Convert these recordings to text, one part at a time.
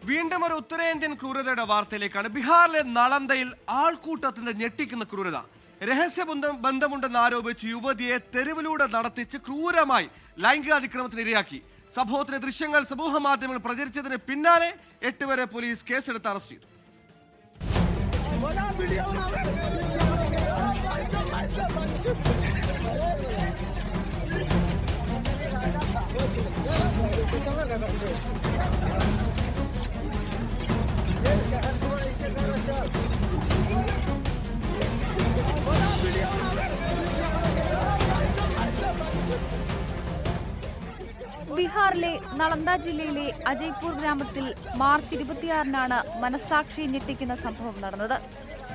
വീണ്ടും ഒരു ഉത്തരേന്ത്യൻ ക്രൂരതയുടെ വാർത്തയിലേക്കാണ്. ബീഹാറിലെ നളന്ദയിൽ ആൾക്കൂട്ടത്തിന്റെ ഞെട്ടിക്കുന്ന ക്രൂരത. രഹസ്യ ബന്ധമുണ്ടെന്ന് ആരോപിച്ച് യുവതിയെ തെരുവിലൂടെ നടത്തിച്ച് ക്രൂരമായി ലൈംഗികാതിക്രമത്തിന് ഇരയാക്കി. സംഭവത്തിലെ ദൃശ്യങ്ങൾ സമൂഹ മാധ്യമങ്ങളിൽ പ്രചരിച്ചതിന് പിന്നാലെ 8 പേരെ പോലീസ് കേസെടുത്ത് അറസ്റ്റ് ചെയ്തു. ബീഹാറിലെ നളന്ദ ജില്ലയിലെ അജയ്പൂർ ഗ്രാമത്തിൽ മാർച്ച് 26-നാണ് മനസാക്ഷി ഞെട്ടിക്കുന്ന സംഭവം നടന്നത്.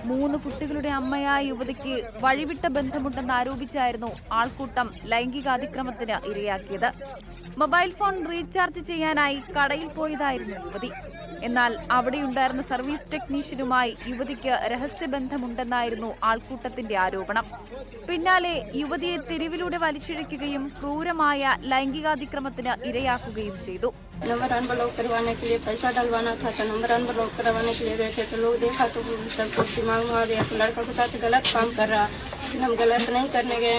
3 കുട്ടികളുടെ അമ്മയായ യുവതിക്ക് വഴിവിട്ട ബന്ധമുണ്ടെന്ന് ആരോപിച്ചായിരുന്നു ആൾക്കൂട്ടം ലൈംഗികാതിക്രമത്തിന് ഇരയാക്കിയത്. മൊബൈൽ ഫോൺ റീചാർജ് ചെയ്യാനായി കടയിൽ പോയതായിരുന്നു യുവതി. എന്നാൽ അവിടെയുണ്ടായിരുന്ന സർവീസ് ടെക്നീഷ്യനുമായി യുവതിക്ക് രഹസ്യബന്ധമുണ്ടെന്നായിരുന്നു ആൾക്കൂട്ടത്തിന്റെ ആരോപണം. പിന്നാലെ യുവതിയെ തെരുവിലൂടെ വലിച്ചിഴയ്ക്കുകയും ക്രൂരമായ ലൈംഗികാതിക്രമത്തിന് ഇരയാക്കുകയും ചെയ്തു. नंबर अनब्लॉक करवाने के लिए पैसा डलवाना था, तो नंबर अनब्लॉक करवाने के लिए गए थे, तो लोग देखा तो सबको दिमाग में आ गया तो लड़का के साथ गलत काम कर रहा। हम गलत नहीं करने गए,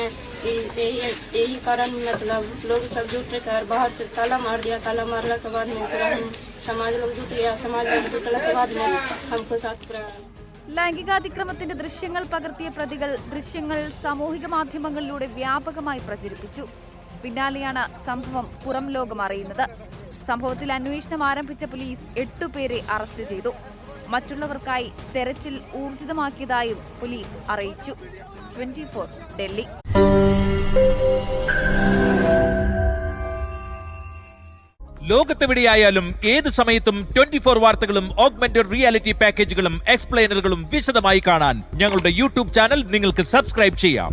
यही कारण मतलब लोग सब जुट कर बाहर से ताला मार दिया। ताला मारने के बाद में पूरा हम समाज लोग जुट गया। समाज लोग जुटने के बाद में हमको साथ पूरा ലൈംഗികാതിക്രമത്തിന്റെ ദൃശ്യങ്ങൾ പകർത്തിയ പ്രതികൾ ദൃശ്യങ്ങൾ സാമൂഹിക മാധ്യമങ്ങളിലൂടെ വ്യാപകമായി പ്രചരിപ്പിച്ചു. പിന്നാലെയാണ് സംഭവം പുറം ലോകം അറിയുന്നത്. സംഭവത്തിൽ അന്വേഷണം ആരംഭിച്ച പോലീസ് 8 പേരെ അറസ്റ്റ് ചെയ്തു. മറ്റുള്ളവർക്കായി തെരച്ചിൽ ഊർജിതമാക്കിയതായും പോലീസ് അറിയിച്ചു. 24 ഡൽഹി. ലോകത്തെവിടെയായാലും ഏത് സമയത്തും 24 വാർത്തകളും ഓഗ്മെന്റഡ് റിയാലിറ്റി പാക്കേജുകളും എക്സ്പ്ലെയിനറുകളും വിശദമായി കാണാൻ ഞങ്ങളുടെ യൂട്യൂബ് ചാനൽ നിങ്ങൾക്ക് സബ്സ്ക്രൈബ് ചെയ്യാം.